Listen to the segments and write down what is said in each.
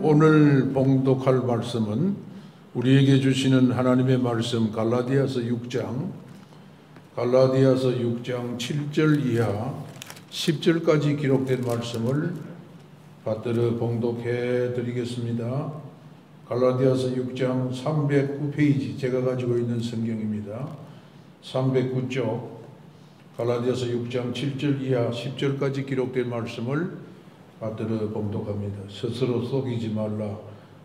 오늘 봉독할 말씀은 우리에게 주시는 하나님의 말씀 갈라디아서 6장 7절 이하 10절까지 기록된 말씀을 받들어 봉독해 드리겠습니다. 갈라디아서 6장 309페이지 제가 가지고 있는 성경입니다. 309쪽 갈라디아서 6장 7절 이하 10절까지 기록된 말씀을 받들어 봉독합니다. 스스로 속이지 말라.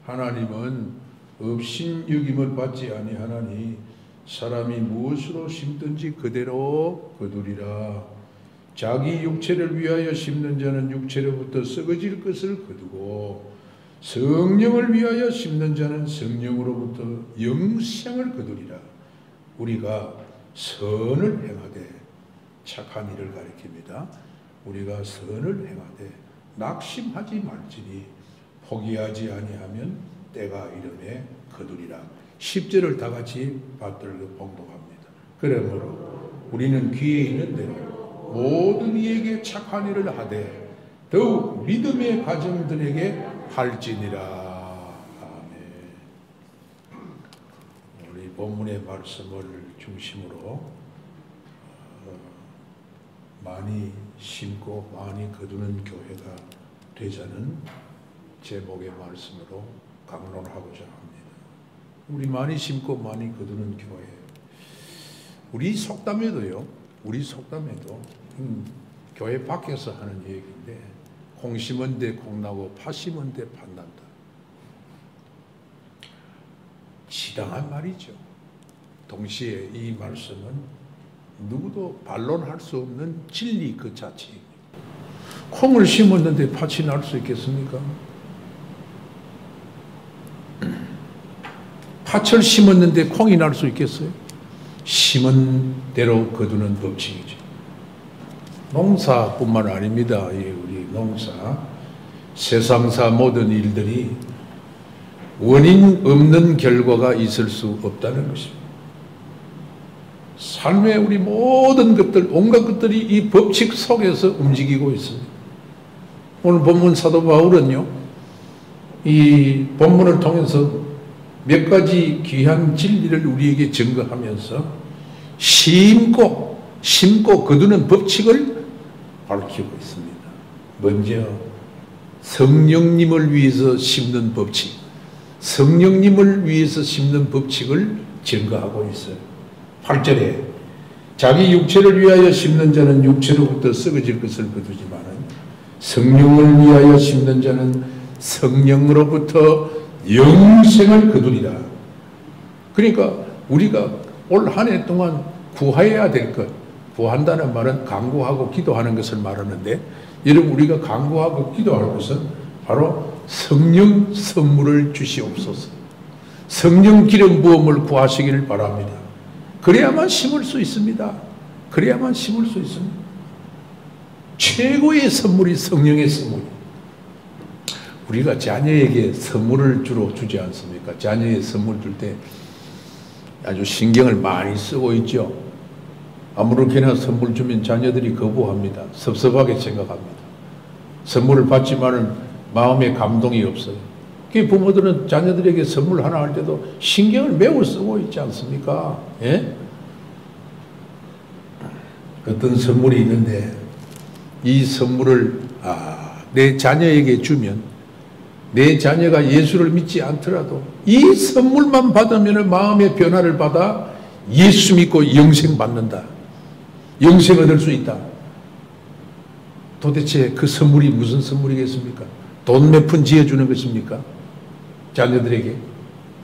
하나님은 업신여김을 받지 아니하나니 사람이 무엇으로 심든지 그대로 거두리라. 자기 육체를 위하여 심는 자는 육체로부터 썩어질 것을 거두고 성령을 위하여 심는 자는 성령으로부터 영생을 거두리라. 우리가 선을 행하되 착한 일을 가리킵니다. 우리가 선을 행하되 낙심하지 말지니 포기하지 아니하면 때가 이름에 거두리라. 10절을 다 같이 받들어 봉독합니다. 그러므로 우리는 귀에 있는 대로 모든 이에게 착한 일을 하되 더욱 믿음의 가정들에게 할지니라. 아멘. 우리 본문의 말씀을 중심으로 많이 심고 많이 거두는 교회가 되자는 제목의 말씀으로 강론하고자 합니다. 우리 많이 심고 많이 거두는 교회. 우리 속담에도 교회 밖에서 하는 얘기인데 콩 심은 데 콩 나고 파 심은 데 팥 난다. 지당한 말이죠. 동시에 이 말씀은 누구도 반론할 수 없는 진리 그 자체입니다. 콩을 심었는데 팥이 날 수 있겠습니까? 팥을 심었는데 콩이 날 수 있겠어요? 심은 대로 거두는 법칙이죠. 농사뿐만 아닙니다. 우리 농사, 세상사 모든 일들이 원인 없는 결과가 있을 수 없다는 것입니다. 삶의 우리 모든 것들, 온갖 것들이 이 법칙 속에서 움직이고 있습니다. 오늘 본문 사도 바울은요, 이 본문을 통해서 몇 가지 귀한 진리를 우리에게 증거하면서 심고 거두는 법칙을 밝히고 있습니다. 먼저 성령님을 위해서 심는 법칙, 성령님을 위해서 심는 법칙을 증거하고 있어요. 8절에 자기 육체를 위하여 심는 자는 육체로부터 썩어질 것을 거두지만 성령을 위하여 심는 자는 성령으로부터 영생을 거두리라. 그러니까 우리가 올 한 해 동안 구해야 될 것, 구한다는 말은 간구하고 기도하는 것을 말하는데, 여러분 우리가 간구하고 기도할 것은 바로 성령 선물을 주시옵소서. 성령 기름 부음을 구하시기를 바랍니다. 그래야만 심을 수 있습니다. 그래야만 심을 수 있습니다. 최고의 선물이 성령의 선물이에요. 우리가 자녀에게 선물을 주로 주지 않습니까? 자녀의 선물 줄 때 아주 신경을 많이 쓰고 있죠. 아무렇게나 선물 주면 자녀들이 거부합니다. 섭섭하게 생각합니다. 선물을 받지만은 마음에 감동이 없어요. 그 부모들은 자녀들에게 선물 하나 할 때도 신경을 매우 쓰고 있지 않습니까? 예? 어떤 선물이 있는데 이 선물을 내 자녀에게 주면 내 자녀가 예수를 믿지 않더라도 이 선물만 받으면 마음의 변화를 받아 예수 믿고 영생 받는다. 영생 얻을 수 있다. 도대체 그 선물이 무슨 선물이겠습니까? 돈 몇 푼 지어주는 것입니까? 자녀들에게?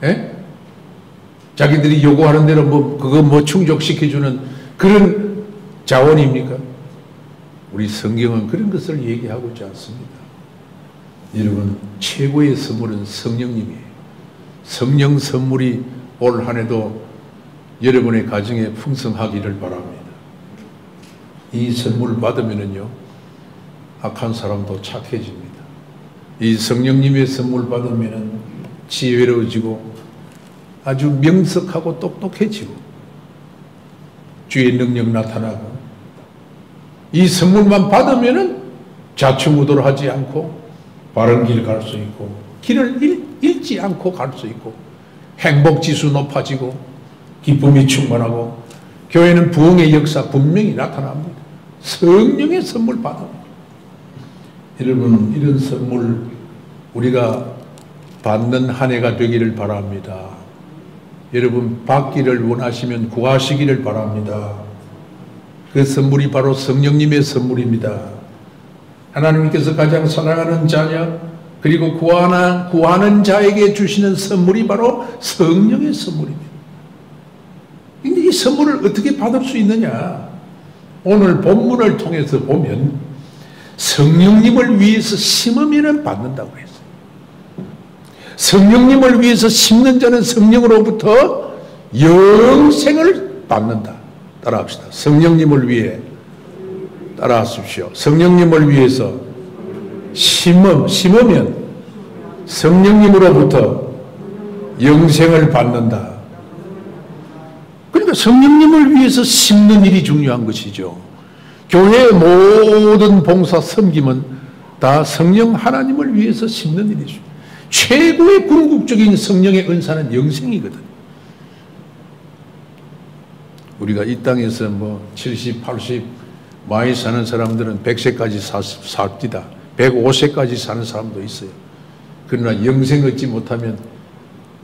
에? 자기들이 요구하는 대로 그거 충족시켜주는 그런 자원입니까? 우리 성경은 그런 것을 얘기하고 있지 않습니다. 여러분, 최고의 선물은 성령님이에요. 성령 선물이 올 한 해도 여러분의 가정에 풍성하기를 바랍니다. 이 선물을 받으면요, 악한 사람도 착해집니다. 이 성령님의 선물 받으면 지혜로워지고 아주 명석하고 똑똑해지고 주의 능력 나타나고, 이 선물만 받으면 좌충우돌 하지 않고 바른 길 갈 수 있고 길을 잃지 않고 갈 수 있고 행복지수 높아지고 기쁨이 충만하고 교회는 부흥의 역사 분명히 나타납니다. 성령의 선물 받아요. 여러분, 이런 선물 우리가 받는 한 해가 되기를 바랍니다. 여러분, 받기를 원하시면 구하시기를 바랍니다. 그 선물이 바로 성령님의 선물입니다. 하나님께서 가장 사랑하는 자녀, 그리고 구하는 자에게 주시는 선물이 바로 성령의 선물입니다. 근데 이 선물을 어떻게 받을 수 있느냐? 오늘 본문을 통해서 보면 성령님을 위해서 심으면 받는다고 했어요. 성령님을 위해서 심는 자는 성령으로부터 영생을 받는다. 따라합시다. 성령님을 위해 따라하십시오. 성령님을 위해서 심으면 성령님으로부터 영생을 받는다. 그러니까 성령님을 위해서 심는 일이 중요한 것이죠. 교회의 모든 봉사 섬김은 다 성령 하나님을 위해서 심는 일이죠. 최고의 궁극적인 성령의 은사는 영생이거든. 우리가 이 땅에서 70, 80 많이 사는 사람들은 100세까지 삽디다. 105세까지 사는 사람도 있어요. 그러나 영생 얻지 못하면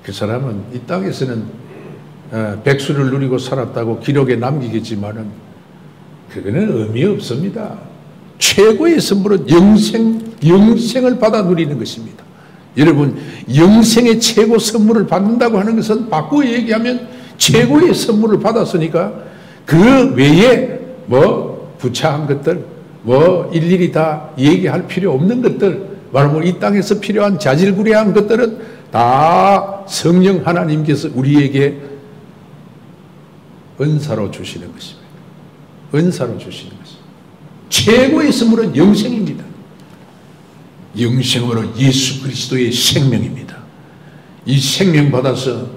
그 사람은 이 땅에서는 백수를 누리고 살았다고 기록에 남기겠지만은 그거는 의미 없습니다. 최고의 선물은 영생을 받아 누리는 것입니다. 여러분, 영생의 최고 선물을 받는다고 하는 것은 바꾸어 얘기하면 최고의 선물을 받았으니까 그 외에 부차한 것들, 일일이 다 얘기할 필요 없는 것들, 말하면 이 땅에서 필요한 자질구레한 것들은 다 성령 하나님께서 우리에게 은사로 주시는 것입니다. 은사로 주시는 것입니다. 최고의 선물은 영생입니다. 영생으로 예수 그리스도의 생명입니다. 이 생명 받아서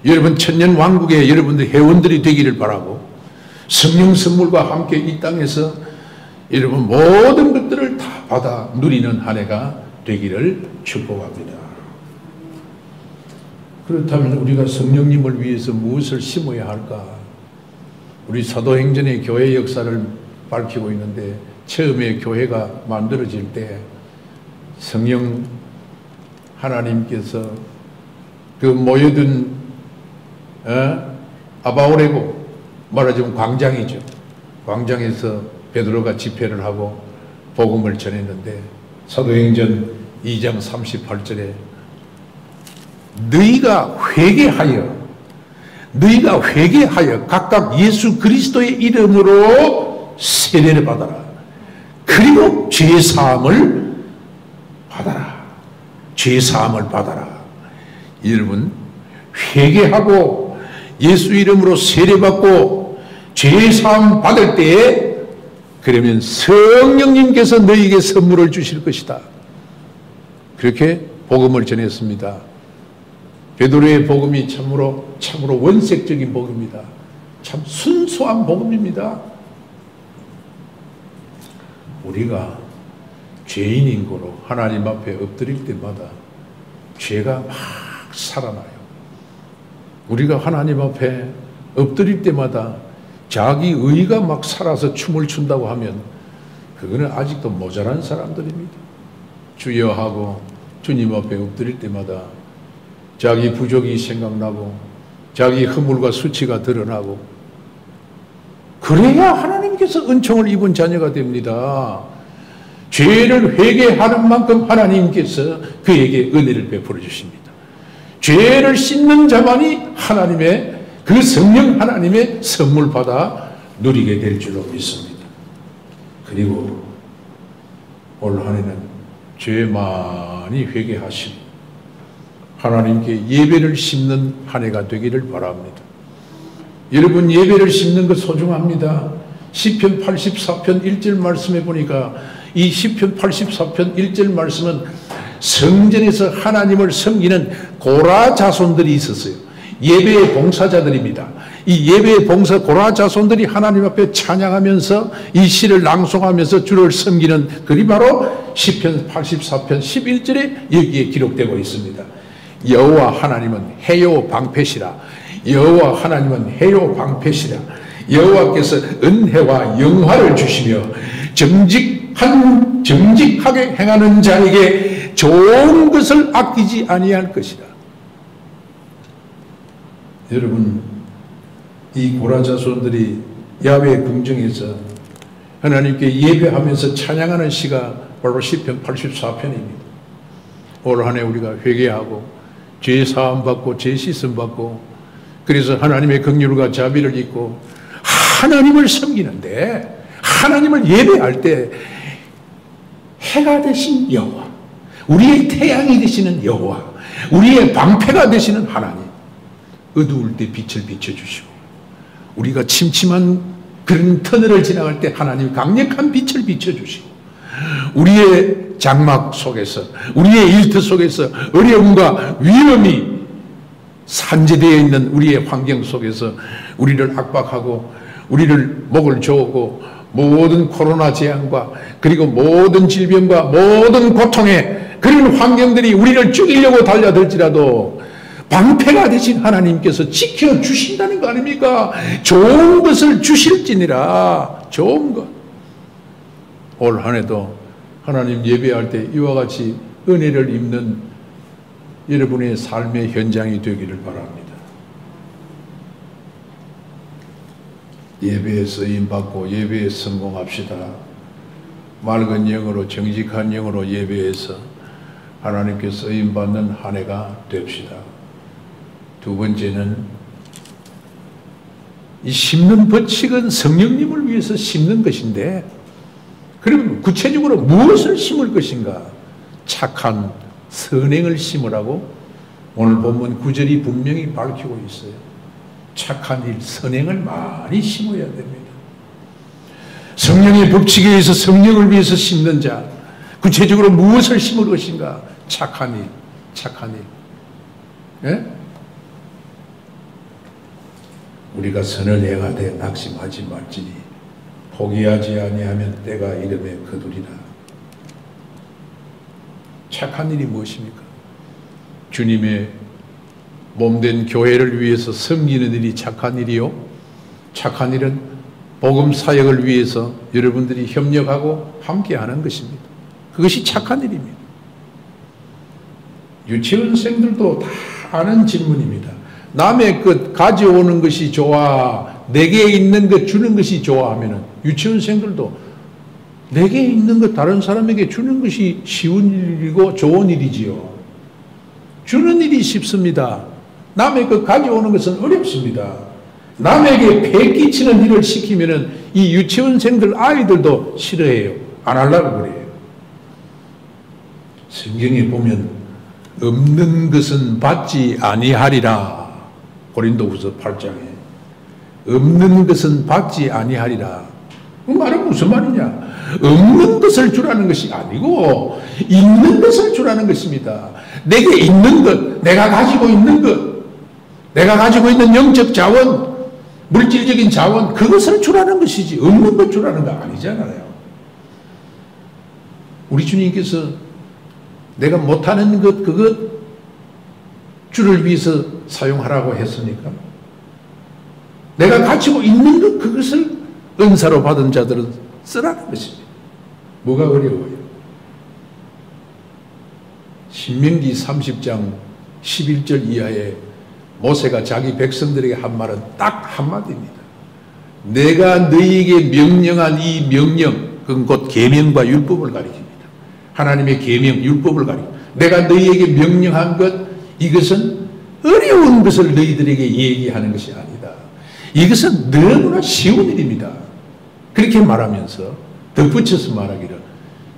여러분 천년 왕국의 여러분들 회원들이 되기를 바라고 성령 선물과 함께 이 땅에서 여러분 모든 것들을 다 받아 누리는 한 해가 되기를 축복합니다. 그렇다면 우리가 성령님을 위해서 무엇을 심어야 할까? 우리 사도행전의 교회 역사를 밝히고 있는데 처음에 교회가 만들어질 때 성령 하나님께서 그 모여든 아바오레고 말하자면 광장이죠. 광장에서 베드로가 집회를 하고 복음을 전했는데 사도행전 2장 38절에 너희가 회개하여 각각 예수 그리스도의 이름으로 세례를 받아라. 그리고 죄사함을 받아라. 죄사함을 받아라. 여러분, 회개하고 예수 이름으로 세례받고 죄사함 받을 때에 그러면 성령님께서 너희에게 선물을 주실 것이다. 그렇게 복음을 전했습니다. 베드로의 복음이 참으로 원색적인 복음입니다. 참 순수한 복음입니다. 우리가 죄인인 거로 하나님 앞에 엎드릴 때마다 죄가 막 살아나요. 우리가 하나님 앞에 엎드릴 때마다 자기 의가 막 살아서 춤을 춘다고 하면 그거는 아직도 모자란 사람들입니다. 주여 하고 주님 앞에 엎드릴 때마다 자기 부족이 생각나고 자기 허물과 수치가 드러나고 그래야 하나님께서 은총을 입은 자녀가 됩니다. 죄를 회개하는 만큼 하나님께서 그에게 은혜를 베풀어 주십니다. 죄를 씻는 자만이 하나님의 그 성령 하나님의 선물 받아 누리게 될 줄로 믿습니다. 그리고 올 한 해는 죄 많이 회개하시고 하나님께 예배를 심는 한 해가 되기를 바랍니다. 여러분, 예배를 심는 것 소중합니다. 시편 84편 1절 말씀에 보니까 이 시편 84편 1절 말씀은 성전에서 하나님을 섬기는 고라 자손들이 있었어요. 예배의 봉사자들입니다. 이 예배 봉사 고라 자손들이 하나님 앞에 찬양하면서 이 시를 낭송하면서 주를 섬기는 글이 바로 시편 84편 11절에 여기에 기록되고 있습니다. 여호와 하나님은 해요 방패시라. 여호와 하나님은 해요 방패시라. 여호와께서 은혜와 영화를 주시며 정직하게 행하는 자에게 좋은 것을 아끼지 아니할 것이다. 여러분, 이 고라 자손들이 야훼 궁정에서 하나님께 예배하면서 찬양하는 시가 바로 시편 84편입니다. 올 한 해 우리가 회개하고 죄 사함 받고 죄 씻음 받고 그래서 하나님의 긍휼과 자비를 입고 하나님을 섬기는데, 하나님을 예배할 때 해가 되신 여호와, 우리의 태양이 되시는 여호와, 우리의 방패가 되시는 하나님, 어두울 때 빛을 비춰주시고 우리가 침침한 그런 터널을 지나갈 때 하나님 강력한 빛을 비춰주시고 우리의 장막 속에서, 우리의 일터 속에서 어려움과 위험이 산재되어 있는 우리의 환경 속에서 우리를 압박하고 우리를 목을 조고 모든 코로나 재앙과 그리고 모든 질병과 모든 고통에 그런 환경들이 우리를 죽이려고 달려들지라도 방패가 되신 하나님께서 지켜주신다는 거 아닙니까? 좋은 것을 주실지니라. 좋은 것. 올 한 해도 하나님 예배할 때 이와 같이 은혜를 입는 여러분의 삶의 현장이 되기를 바랍니다. 예배에 쓰임받고 예배에 성공합시다. 맑은 영으로 정직한 영으로 예배해서 하나님께 쓰임받는 한 해가 됩시다. 두 번째는 이 심는 법칙은 성령님을 위해서 심는 것인데, 그럼 구체적으로 무엇을 심을 것인가? 착한 선행을 심으라고 오늘 본문 9절이 분명히 밝히고 있어요. 착한 일, 선행을 많이 심어야 됩니다. 성령의 법칙에 의해서 성령을 위해서 심는 자, 구체적으로 무엇을 심을 것인가? 착한 일, 착한 일. 예? 우리가 선을 행하되 낙심하지 말지니 포기하지 아니하면 때가 이름에 거두리라. 착한 일이 무엇입니까? 주님의 몸된 교회를 위해서 섬기는 일이 착한 일이요. 착한 일은 복음 사역을 위해서 여러분들이 협력하고 함께하는 것입니다. 그것이 착한 일입니다. 유치원생들도 다 아는 질문입니다. 남의 것 가져오는 것이 좋아, 내게 있는 것 주는 것이 좋아하면 유치원생들도 내게 있는 것 다른 사람에게 주는 것이 쉬운 일이고 좋은 일이지요. 주는 일이 쉽습니다. 남의 것 가져오는 것은 어렵습니다. 남에게 폐 끼치는 일을 시키면 이 유치원생들 아이들도 싫어해요. 안 하려고 그래요. 성경에 보면 없는 것은 받지 아니하리라. 고린도후서 8장에 없는 것은 받지 아니하리라. 그 말은 무슨 말이냐? 없는 것을 주라는 것이 아니고 있는 것을 주라는 것입니다. 내게 있는 것, 내가 가지고 있는 것, 내가 가지고 있는 영적 자원, 물질적인 자원, 그것을 주라는 것이지 없는 것 주라는 거 아니잖아요. 우리 주님께서 내가 못하는 것, 그것 주를 위해서 사용하라고 했습니까? 내가 가지고 있는 것, 그것을 은사로 받은 자들은 쓰라는 것입니다. 뭐가 어려워요? 신명기 30장 11절 이하에 모세가 자기 백성들에게 한 말은 딱 한마디입니다. 내가 너희에게 명령한 이 명령, 그건 곧 계명과 율법을 가리킵니다. 하나님의 계명, 율법을 가리킵니다. 내가 너희에게 명령한 것, 이것은 어려운 것을 너희들에게 얘기하는 것이 아니다. 이것은 너무나 쉬운 일입니다. 그렇게 말하면서 덧붙여서 말하기를,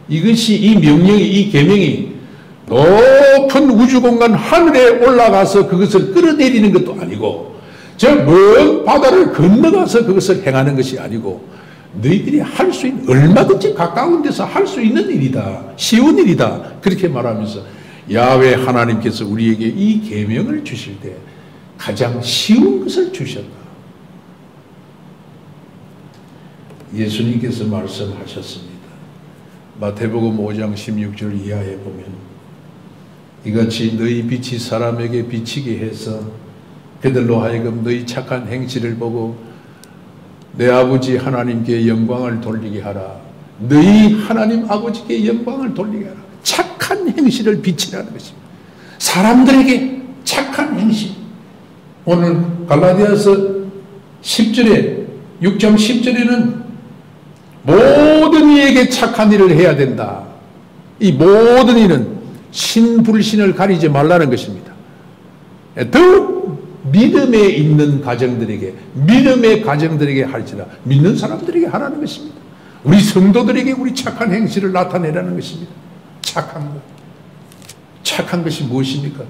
이것이, 이 명령이, 이 계명이 높은 우주공간 하늘에 올라가서 그것을 끌어내리는 것도 아니고 저 먼 바다를 건너가서 그것을 행하는 것이 아니고 너희들이 할 수 있는, 얼마든지 가까운 데서 할 수 있는 일이다. 쉬운 일이다. 그렇게 말하면서 야훼 하나님께서 우리에게 이 계명을 주실 때 가장 쉬운 것을 주셨다. 예수님께서 말씀하셨습니다. 마태복음 5장 16절 이하에 보면 이같이 너희 빛이 사람에게 비치게 해서 그들로 하여금 너희 착한 행실을 보고 내 아버지 하나님께 영광을 돌리게 하라. 너희 하나님 아버지께 영광을 돌리게 하라. 착한 행실을 비치라는 것입니다. 사람들에게 착한 행실. 오늘 갈라디아서 10절에 6장 10절에는 모든 이에게 착한 일을 해야 된다. 이 모든 일은 신불신을 가리지 말라는 것입니다. 더욱 믿음에 있는 믿음의 가정들에게 할지라. 믿는 사람들에게 하라는 것입니다. 우리 성도들에게 우리 착한 행실을 나타내라는 것입니다. 착한 것. 착한 것이 무엇입니까?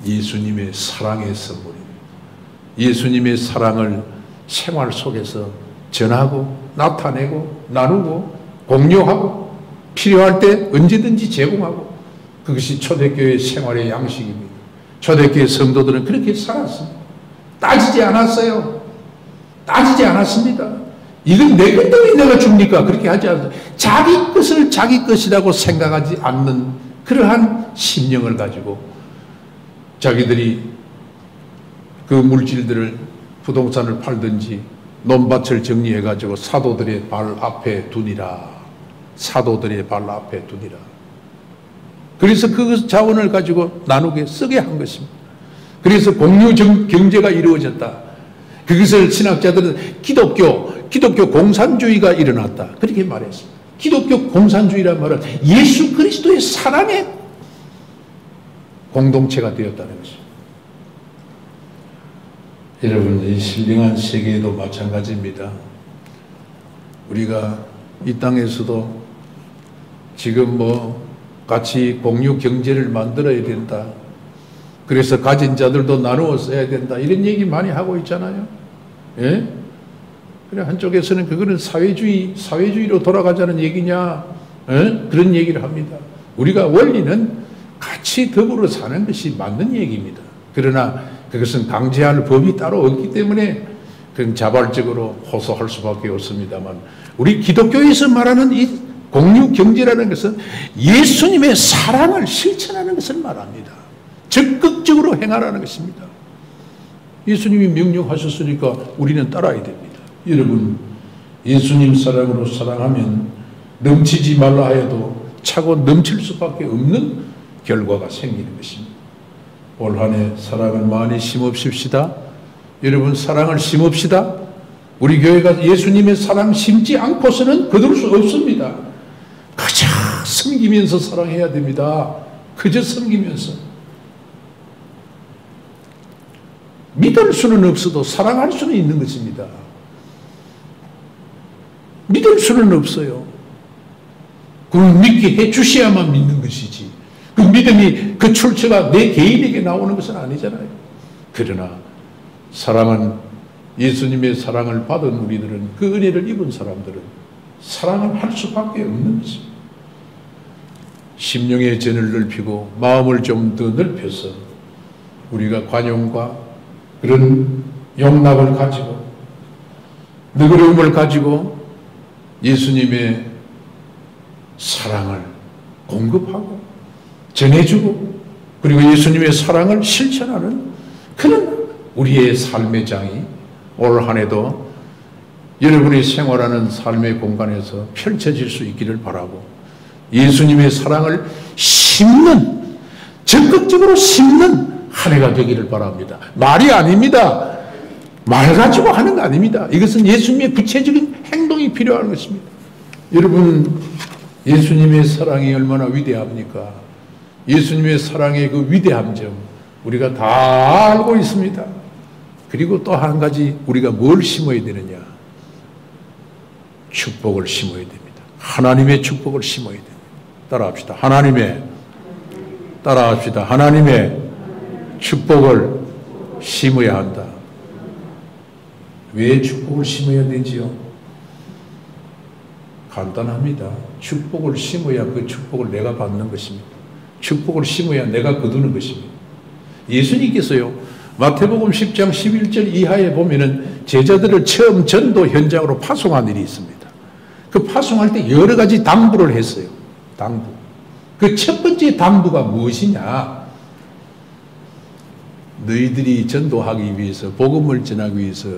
예수님의 사랑의 선물입니다. 예수님의 사랑을 생활 속에서 전하고 나타내고 나누고 공유하고 필요할 때 언제든지 제공하고, 그것이 초대교회 생활의 양식입니다. 초대교회 성도들은 그렇게 살았습니다. 따지지 않았어요. 따지지 않았습니다. 이건 내 것들이 내가 줍니까? 그렇게 하지 않아요. 자기 것을 자기 것이라고 생각하지 않는 그러한 심령을 가지고 자기들이 그 물질들을 부동산을 팔든지 논밭을 정리해가지고 사도들의 발 앞에 두니라. 사도들의 발 앞에 두니라. 그래서 그 자원을 가지고 나누게 쓰게 한 것입니다. 그래서 공유 경제가 이루어졌다. 그것을 신학자들은 기독교 공산주의가 일어났다. 그렇게 말했습니다. 기독교 공산주의란 말은 예수 그리스도의 사랑의 공동체가 되었다는 것입니다. 여러분, 이 신령한 세계에도 마찬가지입니다. 우리가 이 땅에서도 지금 같이 공유 경제를 만들어야 된다. 그래서 가진 자들도 나누어 써야 된다. 이런 얘기 많이 하고 있잖아요. 예? 그래, 한쪽에서는 그거는 사회주의로 돌아가자는 얘기냐, 그런 얘기를 합니다. 우리가 원리는 같이 더불어 사는 것이 맞는 얘기입니다. 그러나 그것은 강제할 법이 따로 없기 때문에 그냥 자발적으로 호소할 수밖에 없습니다만, 우리 기독교에서 말하는 이 공유 경제라는 것은 예수님의 사랑을 실천하는 것을 말합니다. 적극적으로 행하라는 것입니다. 예수님이 명령하셨으니까 우리는 따라야 됩니다. 여러분, 예수님 사랑으로 사랑하면 넘치지 말라 해도 차고 넘칠 수밖에 없는 결과가 생기는 것입니다. 올 한 해 사랑을 많이 심읍시다. 여러분, 사랑을 심읍시다. 우리 교회가 예수님의 사랑 심지 않고서는 거둘 수 없습니다. 그저 섬기면서 사랑해야 됩니다. 그저 섬기면서. 믿을 수는 없어도 사랑할 수는 있는 것입니다. 믿을 수는 없어요. 그걸 믿게 해 주셔야만 믿는 것이지. 그 믿음이 그 출처가 내 개인에게 나오는 것은 아니잖아요. 그러나 사랑은, 예수님의 사랑을 받은 우리들은, 그 은혜를 입은 사람들은 사랑을 할 수밖에 없는 것입니다. 심령의 전을 넓히고 마음을 좀 더 넓혀서 우리가 관용과 그런 용납을 가지고 너그러움을 가지고 예수님의 사랑을 공급하고 전해주고 그리고 예수님의 사랑을 실천하는 그런 우리의 삶의 장이 올 한 해도 여러분이 생활하는 삶의 공간에서 펼쳐질 수 있기를 바라고, 예수님의 사랑을 심는, 적극적으로 심는 한 해가 되기를 바랍니다. 말이 아닙니다. 말 가지고 하는 거 아닙니다. 이것은 예수님의 구체적인 행동이 필요한 것입니다. 여러분, 예수님의 사랑이 얼마나 위대합니까? 예수님의 사랑의 그 위대한 점 우리가 다 알고 있습니다. 그리고 또 한 가지, 우리가 뭘 심어야 되느냐? 축복을 심어야 됩니다. 하나님의 축복을 심어야 됩니다. 따라합시다. 따라합시다. 하나님의 축복을 심어야 한다. 왜 축복을 심어야 되지요? 간단합니다. 축복을 심어야 그 축복을 내가 받는 것입니다. 축복을 심어야 내가 거두는 것입니다. 예수님께서요, 마태복음 10장 11절 이하에 보면은 제자들을 처음 전도 현장으로 파송한 일이 있습니다. 그 파송할 때 여러 가지 당부를 했어요. 당부. 그 첫 번째 당부가 무엇이냐? 너희들이 전도하기 위해서, 복음을 전하기 위해서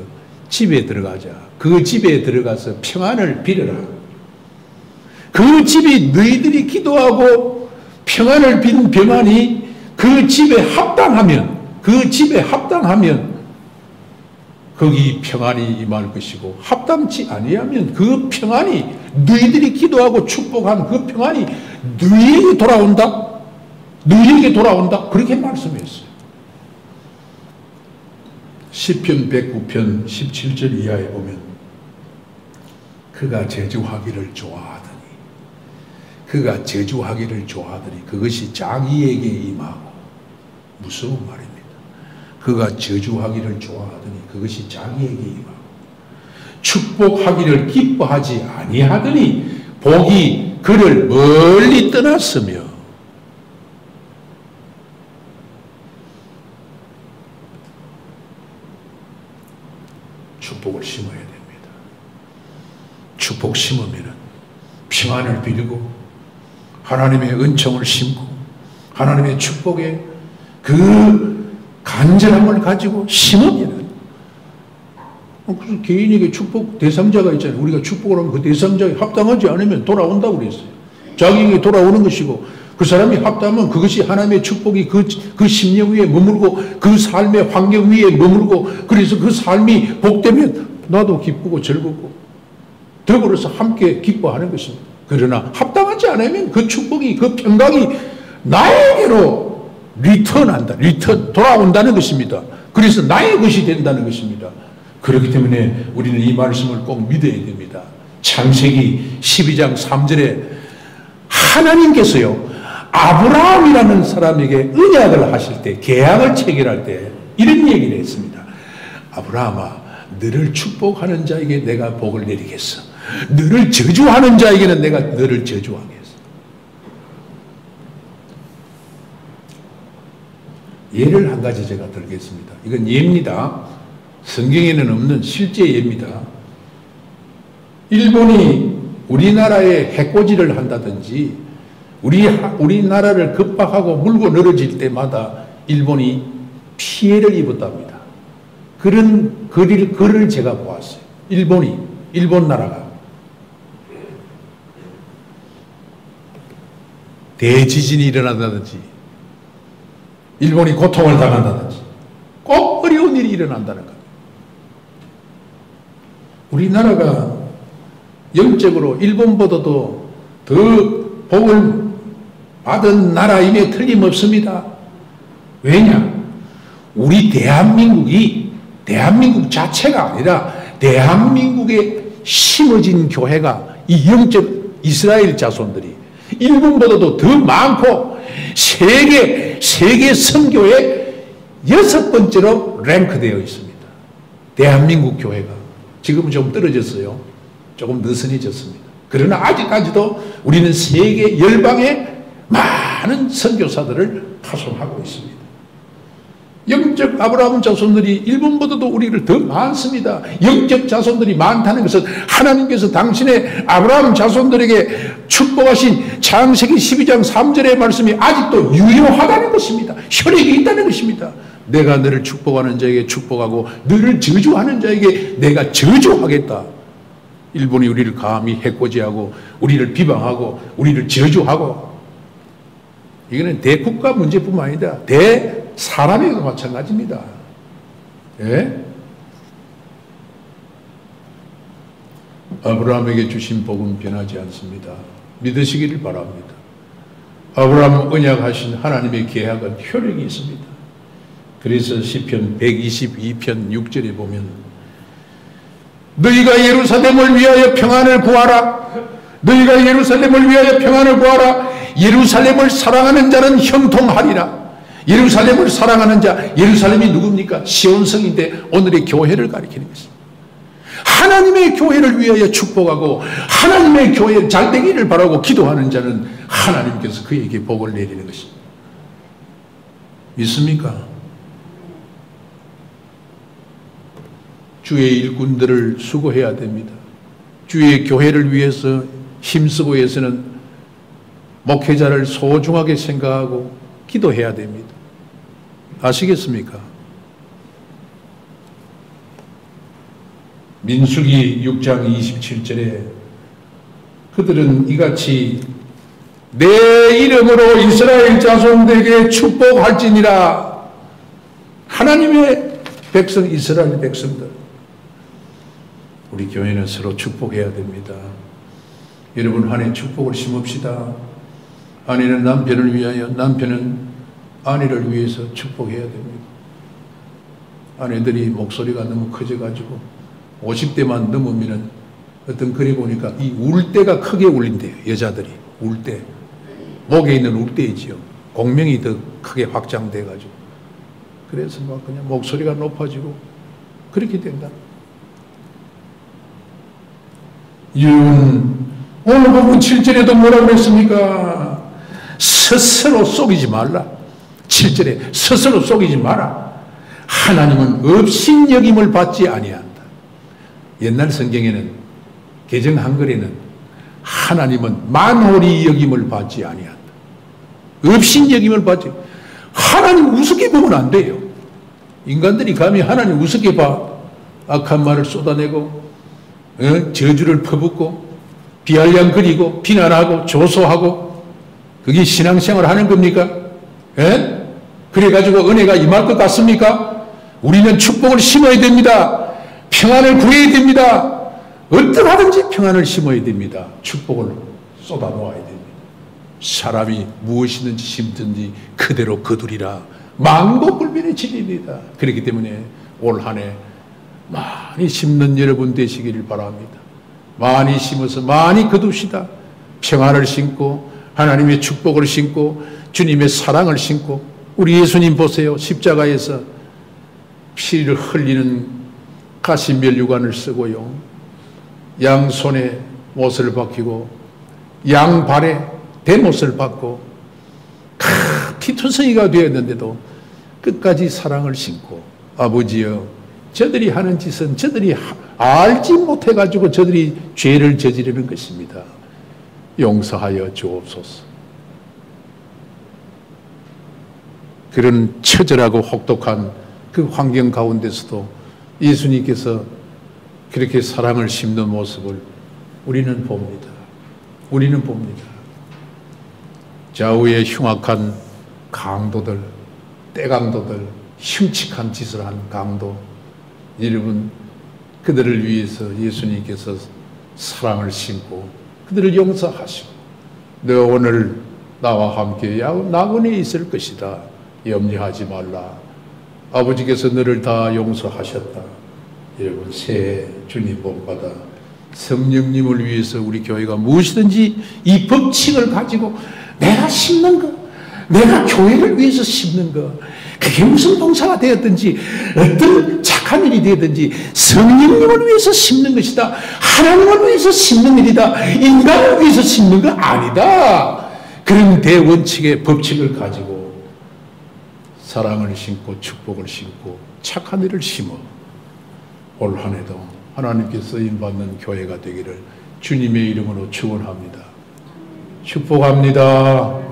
집에 들어가자. 그 집에 들어가서 평안을 빌어라. 그 집이 너희들이 기도하고 평안을 빈 평안이 그 집에 합당하면, 거기 평안이 임할 것이고, 합당치 아니하면 그 평안이, 너희들이 기도하고 축복한 그 평안이 너희에게 돌아온다. 그렇게 말씀했어요. 시편 109편 17절 이하에 보면 그가 저주하기를 좋아하더니 그것이 자기에게 임하고, 무서운 말입니다. 그가 저주하기를 좋아하더니 그것이 자기에게 임하고, 축복하기를 기뻐하지 아니하더니 복이 그를 멀리 떠났으며. 축복을 심어야 됩니다. 축복 심으면 평안을 빌고 하나님의 은총을 심고 하나님의 축복에 그 간절함을 가지고 심으면, 그래서 개인에게 축복 대상자가 있잖아요. 우리가 축복을 하면 그 대상자에 합당하지 않으면 돌아온다고 그랬어요. 자기에게 돌아오는 것이고, 그 사람이 합당하면 그것이 하나님의 축복이 그 심령 위에 머물고 그 삶의 환경 위에 머물고, 그래서 그 삶이 복되면 나도 기쁘고 즐겁고 더불어서 함께 기뻐하는 것입니다. 그러나 합당하지 않으면 그 축복이, 그 평강이 나에게로 돌아온다는 것입니다. 그래서 나의 것이 된다는 것입니다. 그렇기 때문에 우리는 이 말씀을 꼭 믿어야 됩니다. 창세기 12장 3절에 하나님께서요, 아브라함이라는 사람에게 언약을 하실 때, 계약을 체결할 때 이런 얘기를 했습니다. 아브라함아, 너를 축복하는 자에게 내가 복을 내리겠어. 너를 저주하는 자에게는 내가 너를 저주하겠어. 예를 한 가지 제가 들겠습니다. 이건 예입니다. 성경에는 없는 실제 예입니다. 일본이 우리나라에 해코지를 한다든지 우리나라를 급박하고 물고 늘어질 때마다 일본이 피해를 입었답니다. 그런 글을 제가 보았어요. 일본 나라가 대지진이 일어난다든지 일본이 고통을 당한다든지 꼭 어려운 일이 일어난다는 겁니다. 우리나라가 영적으로 일본보다도 더 복을 받은 나라임에 틀림없습니다. 왜냐? 우리 대한민국 자체가 아니라 대한민국에 심어진 교회가 이 영적 이스라엘 자손들이 일본보다도 더 많고 세계 선교의 6번째로 랭크되어 있습니다. 대한민국 교회가 지금은 좀 떨어졌어요. 조금 느슨해졌습니다. 그러나 아직까지도 우리는 세계 열방에 많은 선교사들을 파송하고 있습니다. 영적 아브라함 자손들이 일본보다도 우리를 더 많습니다. 영적 자손들이 많다는 것은 하나님께서 당신의 아브라함 자손들에게 축복하신 창세기 12장 3절의 말씀이 아직도 유효하다는 것입니다. 효력이 있다는 것입니다. 내가 너를 축복하는 자에게 축복하고 너를 저주하는 자에게 내가 저주하겠다. 일본이 우리를 감히 해코지하고 우리를 비방하고 우리를 저주하고, 이거는 대국가 문제뿐만 아니라 대사람에도 마찬가지입니다. 예? 아브라함에게 주신 복은 변하지 않습니다. 믿으시기를 바랍니다. 아브라함 언약하신 하나님의 계약은 효력이 있습니다. 그래서 시편 122편 6절에 보면 너희가 예루살렘을 위하여 평안을 구하라. 너희가 예루살렘을 위하여 평안을 구하라. 예루살렘을 사랑하는 자는 형통하리라. 예루살렘을 사랑하는 자, 예루살렘이 누굽니까? 시온성인데 오늘의 교회를 가리키는 것입니다. 하나님의 교회를 위하여 축복하고 하나님의 교회 잘 되기를 바라고 기도하는 자는 하나님께서 그에게 복을 내리는 것입니다. 믿습니까? 주의 일꾼들을 수고해야 됩니다. 주의 교회를 위해서 힘쓰고 위해서는 목회자를 소중하게 생각하고 기도해야 됩니다. 아시겠습니까? 민수기 6장 27절에 그들은 이같이 내 이름으로 이스라엘 자손에게 축복할지니라. 하나님의 백성, 이스라엘 백성들, 우리 교회는 서로 축복해야 됩니다. 여러분, 한 해 축복을 심읍시다. 아내는 남편을 위하여, 남편은 아내를 위해서 축복해야 됩니다. 아내들이 목소리가 너무 커져가지고 50대만 넘으면은 어떤 글에 보니까 이 울대가 크게 울린대요. 여자들이 울대, 목에 있는 울대이지요. 공명이 더 크게 확장돼가지고, 그래서 막 그냥 목소리가 높아지고 그렇게 된다. 오늘 보면 7절에도 뭐라고 했습니까? 스스로 속이지 말라. 7절에 스스로 속이지 마라. 하나님은 업신여김을 받지 아니한다. 옛날 성경에는, 개정 한글에는 하나님은 만홀히 여김을 받지 아니한다. 업신여김을 받지. 하나님 우습게 보면 안 돼요. 인간들이 감히 하나님 우습게 봐. 악한 말을 쏟아내고 저주를 퍼붓고 비알량 그리고 비난하고 조소하고, 그게 신앙생활 하는 겁니까? 예? 그래가지고 은혜가 임할 것 같습니까? 우리는 축복을 심어야 됩니다. 평안을 구해야 됩니다. 어떠하든지 평안을 심어야 됩니다. 축복을 쏟아 놓아야 됩니다. 사람이 무엇이든지 심든지 그대로 거두리라. 망고불변의 진리입니다. 그렇기 때문에 올 한 해 많이 심는 여러분 되시기를 바랍니다. 많이 심어서 많이 거둡시다. 평안을 심고 하나님의 축복을 심고 주님의 사랑을 심고. 우리 예수님 보세요. 십자가에서 피를 흘리는 가시면류관을 쓰고요, 양손에 못을 박히고 양발에 대못을 받고 피투성이가 되었는데도 끝까지 사랑을 심고, 아버지여, 저들이 하는 짓은 저들이 알지 못해가지고 저들이 죄를 저지르는 것입니다. 용서하여 주옵소서. 그런 처절하고 혹독한 그 환경 가운데서도 예수님께서 그렇게 사랑을 심는 모습을 우리는 봅니다. 우리는 봅니다. 좌우에 흉악한 강도들, 떼강도들, 흉측한 짓을 한 강도, 여러분, 그들을 위해서 예수님께서 사랑을 심고 그들을 용서하시고, 너 오늘 나와 함께 낙원에 있을 것이다. 염려하지 말라. 아버지께서 너를 다 용서하셨다. 여러분, 새해 주님 복받아 성령님을 위해서 우리 교회가 무엇이든지 이 법칙을 가지고 내가 심는 거, 내가 교회를 위해서 심는 거, 그게 무슨 봉사가 되었든지 어떤 착한 일이 되었든지 성령님을 위해서 심는 것이다. 하나님을 위해서 심는 일이다. 인간을 위해서 심는 거 아니다. 그런 대원칙의 법칙을 가지고 사랑을 심고 축복을 심고 착한 일을 심어 올 한 해도 하나님께 쓰임받는 교회가 되기를 주님의 이름으로 축원합니다. 축복합니다.